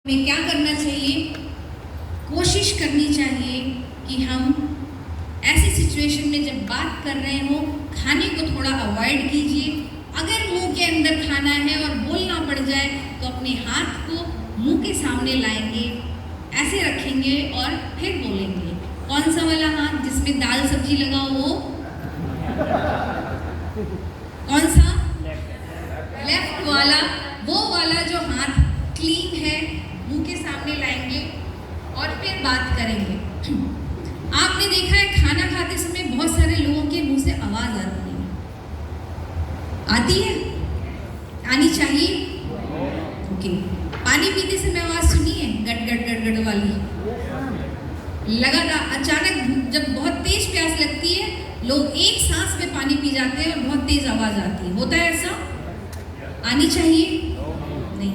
हमें क्या करना चाहिए? कोशिश करनी चाहिए कि हम ऐसी सिचुएशन में जब बात कर रहे हो खाने को थोड़ा अवॉइड कीजिए। अगर मुंह के अंदर खाना है और बोलना पड़ जाए तो अपने हाथ को मुंह के सामने लाएंगे, ऐसे रखेंगे और फिर बोलेंगे। कौन सा वाला हाथ जिसमें दाल सब्जी लगा हो? कौन सा? लेफ्ट वाला। वो वाला जो हाथ क्लीन है मुंह के सामने लाएंगे और फिर बात करेंगे। आपने देखा है खाना खाते समय बहुत सारे लोगों के मुंह से आवाज आती है? आनी चाहिए? ओके। पानी पीते समय आवाज सुनी है? गट गट गट गट वाली। लगातार अचानक जब बहुत तेज प्यास लगती है लोग एक सांस में पानी पी जाते हैं और बहुत तेज आवाज आती है। होता है ऐसा? आनी चाहिए? नहीं।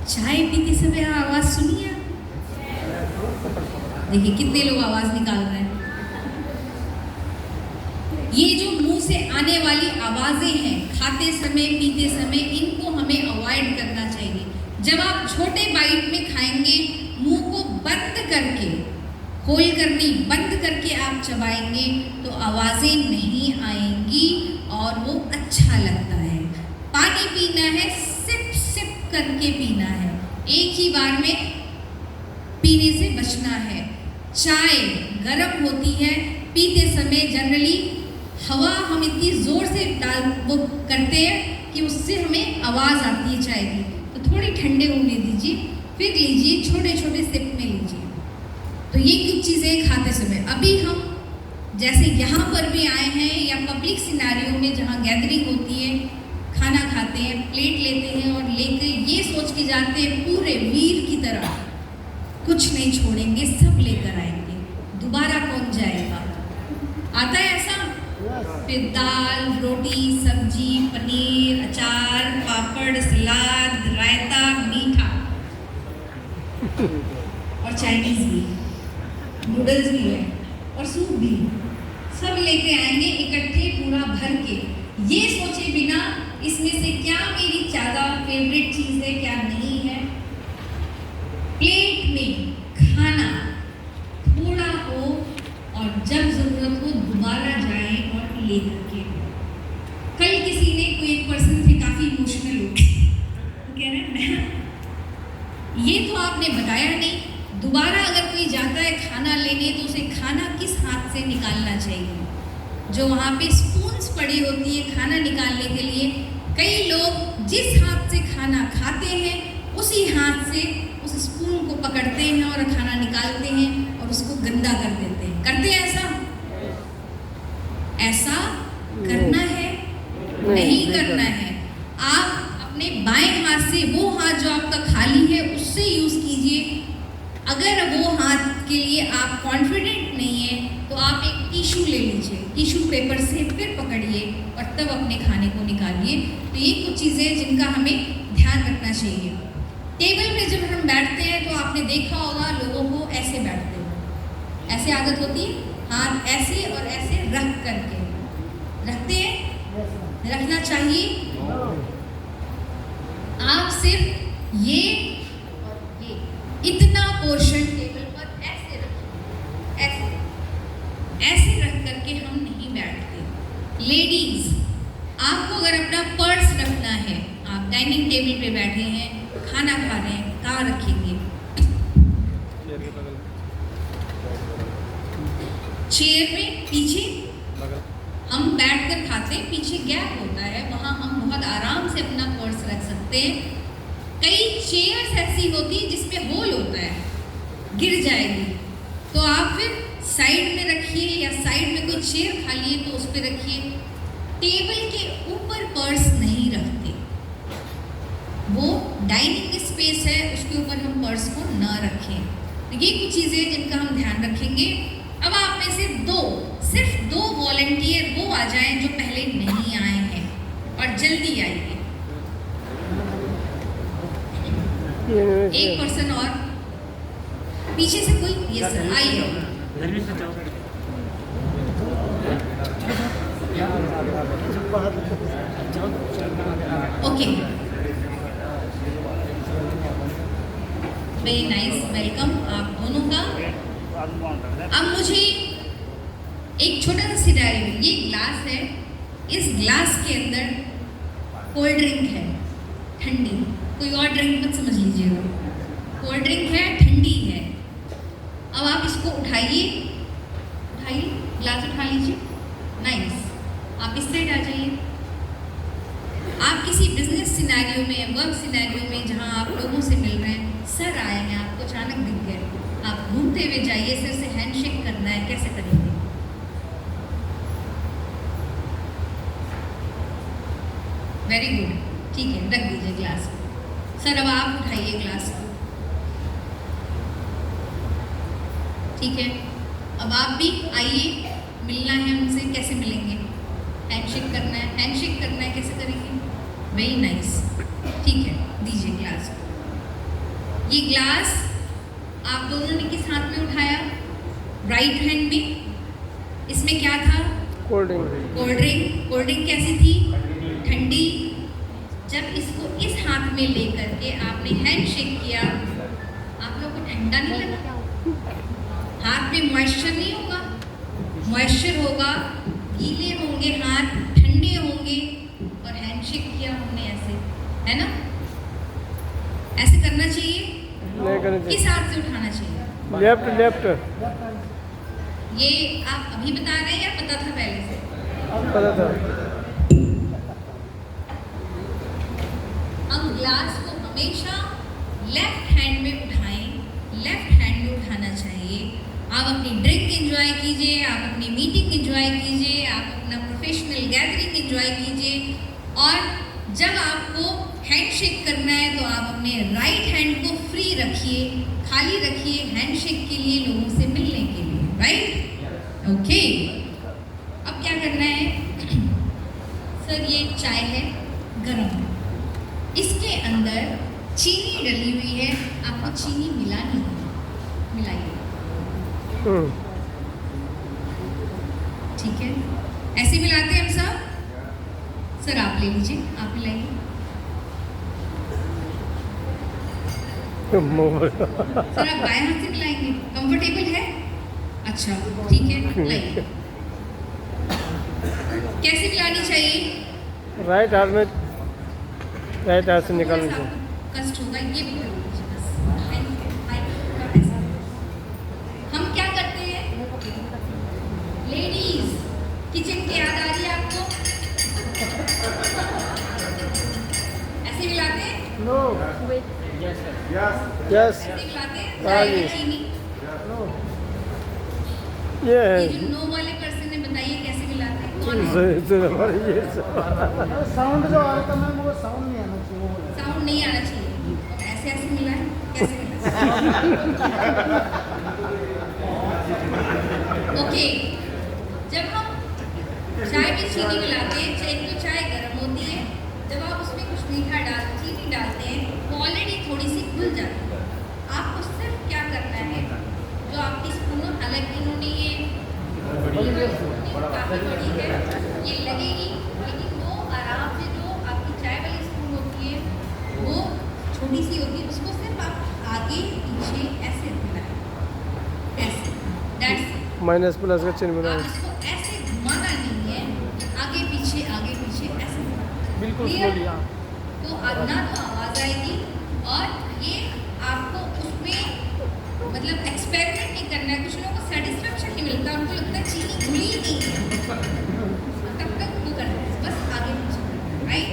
चाय पीते समय आवाज सुनी है? देखिए कितने लोग आवाज निकाल रहे हैं। ये जो मुंह से आने वाली आवाजें हैं खाते समय पीते समय, इनको हमें अवॉइड करना चाहिए। जब आप छोटे बाइट में खाएंगे मुंह को बंद करके, खोल कर नहीं, बंद करके आप चबाएंगे तो आवाजें नहीं आएंगी और वो अच्छा लगता है। पानी पीना है सिप सिप करके पीना है, एक ही बार में पीने से बचना है। चाय गर्म होती है, पीते समय जनरली हवा हम इतनी ज़ोर से वो करते हैं कि उससे हमें आवाज़ आती है चाय की। तो थोड़ी ठंडे होने दीजिए, फिर लीजिए, छोटे छोटे सिप में लीजिए। तो ये कुछ चीज़ें खाते समय। अभी हम जैसे यहाँ पर भी आए हैं या पब्लिक सिनारियों में जहाँ गैदरिंग होती है, खाना खाते हैं, प्लेट लेते हैं और लेकर ये सोच के जाते हैं पूरे वीर की तरह कुछ नहीं छोड़ेंगे, सब लेकर आएंगे, दोबारा कौन जाएगा? आता है ऐसा? फिर दाल, रोटी, सब्जी, पनीर, अचार, पापड़, सलाद, रायता, मीठा और चाइनीज भी, नूडल्स भी है और सूप भी, सब लेके आएंगे इकट्ठे पूरा भर के, ये सोचे बिना इसमें से क्या मेरी ज़्यादा फेवरेट चीज़ है क्या नहीं है। प्लेट में खाना थोड़ा हो और जब जरूरत हो दोबारा जाएं और ले करके। कल किसी ने, कोई एक पर्सन थे काफ़ी इमोशनल हो कह रहे हैं ये तो आपने बताया नहीं, दोबारा अगर कोई जाता है खाना लेने तो उसे खाना किस हाथ से निकालना चाहिए? जो वहाँ पे स्पून्स पड़ी होती है खाना निकालने के लिए, कई लोग जिस हाथ से खाना खाते हैं उसी हाथ से उस स्पून को पकड़ते हैं और खाना निकालते हैं और उसको गंदा कर देते हैं। करते हैं ऐसा? ऐसा करना है? नहीं करना है। आप अपने बाएं हाथ से, वो हाथ जो आपका खाली है उससे यूज कीजिए। अगर वो हाथ के लिए आप कॉन्फिडेंट नहीं है तो आप एक टिश्यू ले लीजिए, टिश्यू पेपर से फिर पकड़िए और तब अपने खाने को निकालिए। तो ये कुछ चीज़ें जिनका हमें ध्यान रखना चाहिए। टेबल पे जब हम बैठते हैं तो आपने देखा होगा लोगों को ऐसे बैठते हो, ऐसे आदत होती है, हाथ ऐसे और ऐसे रख करके रखते हैं, रखना चाहिए। आप सिर्फ ये और ये इतना पोर्शन टेबल पर ऐसे रखें, ऐसे ऐसे रख करके हम नहीं बैठते। लेडीज, आपको अगर अपना पर्स रखना है, आप डाइनिंग टेबल पे बैठे हैं, खाना खा रहे हैं, कहाँ रखेंगे? चेयर में पीछे। हम बैठकर खाते हैं, पीछे गैप होता है, वहाँ हम बहुत आराम से अपना पर्स रख सकते हैं। कई चेयर्स ऐसी होती है जिसमें होल होता है, गिर जाएगी, तो आप फिर साइड में रखिए या साइड में कोई चेयर खाली है तो उस पर रखिए। टेबल के ऊपर पर्स नहीं रखते, वो डाइनिंग स्पेस है, उसके ऊपर हम पर्स को न रखें। तो ये कुछ चीज़ें जिनका हम ध्यान रखेंगे। अब आप में से सिर्फ दो वॉलंटियर वो आ जाएं जो पहले नहीं आए हैं और जल्दी आइए। एक पर्सन और पीछे से कोई, यस सर, आइए। ओके, वेरी नाइस, वेलकम आप दोनों का। अब मुझे एक छोटा सा सिनेरियो, ये ग्लास है, इस ग्लास के अंदर कोल्ड ड्रिंक है ठंडी, कोई और ड्रिंक मत समझ लीजिएगा, कोल्ड ड्रिंक है ठंडी है। अब आप इसको उठाइए, उठाइए ग्लास उठा लीजिए, नाइस। आप इस साइड आ जाइए। आप किसी बिजनेस सिनेरियो में, वर्क सिनेरियो में जहां आप लोगों से मिल रहे हैं, सर आए हैं आपको अचानक दिख गए, आप घूमते हुए जाइए, सर से हैंडशेक करना है, कैसे करेंगे? वेरी गुड, ठीक है, रख दीजिए ग्लास को। सर अब आप उठाइए ग्लास को, ठीक है। अब आप भी आइए, मिलना है उनसे, कैसे मिलेंगे? हैंडशेक करना है, हैंडशेक करना है, कैसे करेंगे? वेरी नाइस, ठीक है, दीजिए ग्लास को। ये ग्लास आप दोनों ने किस हाथ में उठाया? राइट हैंड में। इसमें क्या था? Cold drink. Cold drink. Cold drink कैसी थी? ठंडी। जब इसको इस हाथ में लेकर के आपने हैंडशेक किया, आप लोगों को ठंडा नहीं लगा? हाथ में मॉइस्चर नहीं होगा? मॉइस्चर होगा, गीले होंगे हाथ, ठंडे होंगे, और हैंडशेक किया हमने ऐसे, है ना? ऐसे करना चाहिए? नहीं करना चाहिए। किस हाथ से उठाना चाहिए? Left left. ये आप अभी बता रहे हैं या पता था पहले से? पता था। हम ग्लास को हमेशा लेफ्ट हैंड में उठाएं, लेफ्ट हैंड में उठाना चाहिए। आप अपनी ड्रिंक एंजॉय कीजिए, आप अपनी मीटिंग एंजॉय कीजिए, आप अपना प्रोफेशनल गैदरिंग एंजॉय कीजिए, और जब आपको हैंडशेक करना है तो आप अपने राइट हैंड को फ्री रखिए, खाली रखिए हैंडशेक के लिए, लोगों से मिलने के लिए, राइट? ओके। अब क्या करना है? सर ये चाय है गरम, इसके अंदर चीनी डली हुई है, आपको चीनी मिलानी है, मिलाइए, ठीक है। ऐसे मिलाते हैं हम सब। सर आप ले लीजिए, आप मिलाइए। सर आप बाएं हाथ से मिलाएंगे, कंफर्टेबल है? अच्छा ठीक है, लाइए। कैसे मिलानी चाहिए? राइट हाथ में, राइट हाथ से निकालनी चाहिए। कष्ट होगा, ये भी कर लीजिए बस। हम क्या करते हैं लेडीज, किचन की याद आ रही है आपको? ऐसे मिलाते हैं? नो। Yes yes. ऐसे मिलाते हैं? हाँ चाय जी। में चीनी। ये ये जो नो वाले पर्सन ने बताइए कैसे मिलाते हैं, कौन है? साउंड जो आ रहा था मैम, वो साउंड नहीं आना चाहिए, वो साउंड नहीं आना चाहिए। अब ऐसे ऐसे मिलाएं, कैसे मिलाएं? ओके, जब हम चाय में चीनी मिलाते हैं, चाहे तो चाय गर्म होती है, जब आप उसमें कुछ मीठा चीनी डालते हैं तो ऑलरेडी थोड़ी सी घुल जाती है। आपको सिर्फ क्या करना है, जो आपकी स्पून, हालांकि इन्होंने ये काफ़ी बड़ी है, ये लगेगी, लेकिन वो आराम से, जो आपकी चाय वाली स्पून होती है वो छोटी सी होती है, उसको सिर्फ आप आगे पीछे ऐसे मिलाएं, ऐसे, दैट्स। माइनस प्लस का चिन्ह बना। आप इसको ऐसे घुमाना नहीं है, आगे पीछे ऐसे बिल्कुल Clear? बोलिए आप। तो ना तो आवाज़ आएगी, और ये आपको उसमें मतलब एक्सपेरिमेंट नहीं करना है। कुछ लोगों को सेटिस्फेक्शन नहीं मिलता, उनको लगता है चीनी घुली ही नहीं है, तब तक वो करना है, बस आगे पीछे, राइट?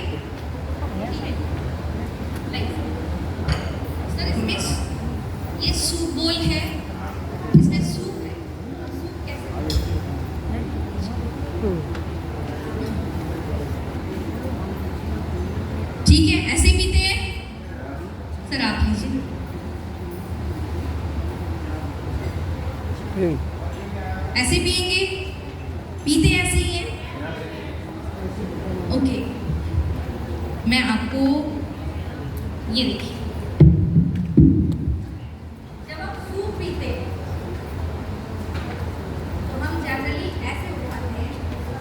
सर इसमें ये सूप बोल है, इसमें सूप है, सूप कैसे? ठीक है, ऐसे पीते हैं। सर आप लीजिए। ऐसे पिएंगे, पीते ऐसे ही हैं। ओके, मैं आपको ये देखिए, जब आप सूप पीते हैं तो हम जनरली ऐसे उठाते हैं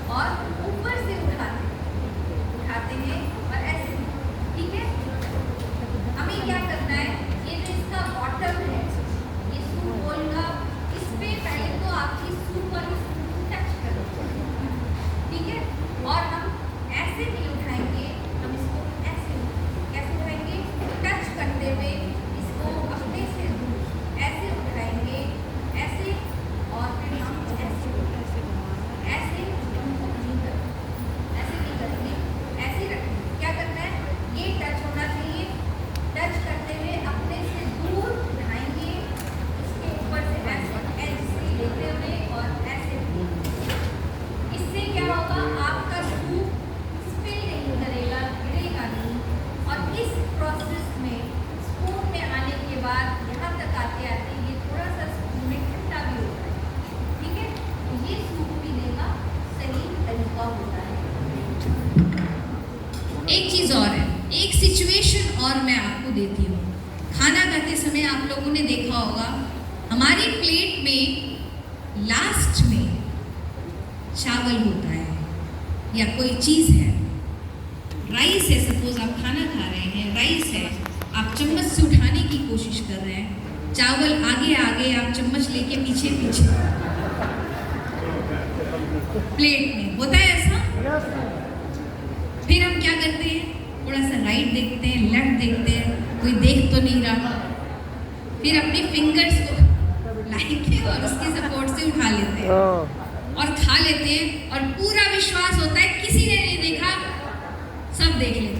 और ऊपर से उठाते हैं और ऐसे, ठीक है? हमें क्या करना है, ये जो इसका वाटर बाद यहाँ तक आते आते ये थोड़ा सा स्पून में ठंडा भी होता है, ठीक है। तो ये सूप पीने का सही तरीका होता है। एक चीज़ और है, एक सिचुएशन और मैं आपको देती हूँ। खाना खाते समय आप लोगों ने देखा होगा हमारी प्लेट में लास्ट में चावल होता है या कोई चीज़ है, राइस है, सपोज आप खाना खा रहे हैं, राइस है, आप चम्मच से उठाने की कोशिश कर रहे हैं, चावल आगे आगे, आप चम्मच लेके पीछे पीछे, प्लेट में होता है ऐसा। फिर हम क्या करते हैं, थोड़ा सा राइट देखते हैं, लेफ्ट देखते हैं, कोई देख तो नहीं रहा, फिर अपने फिंगर्स को लाएंगे और उसके सपोर्ट से उठा लेते हैं और खा लेते हैं, और पूरा विश्वास होता है किसी ने नहीं देखा, सब देख लेते हैं।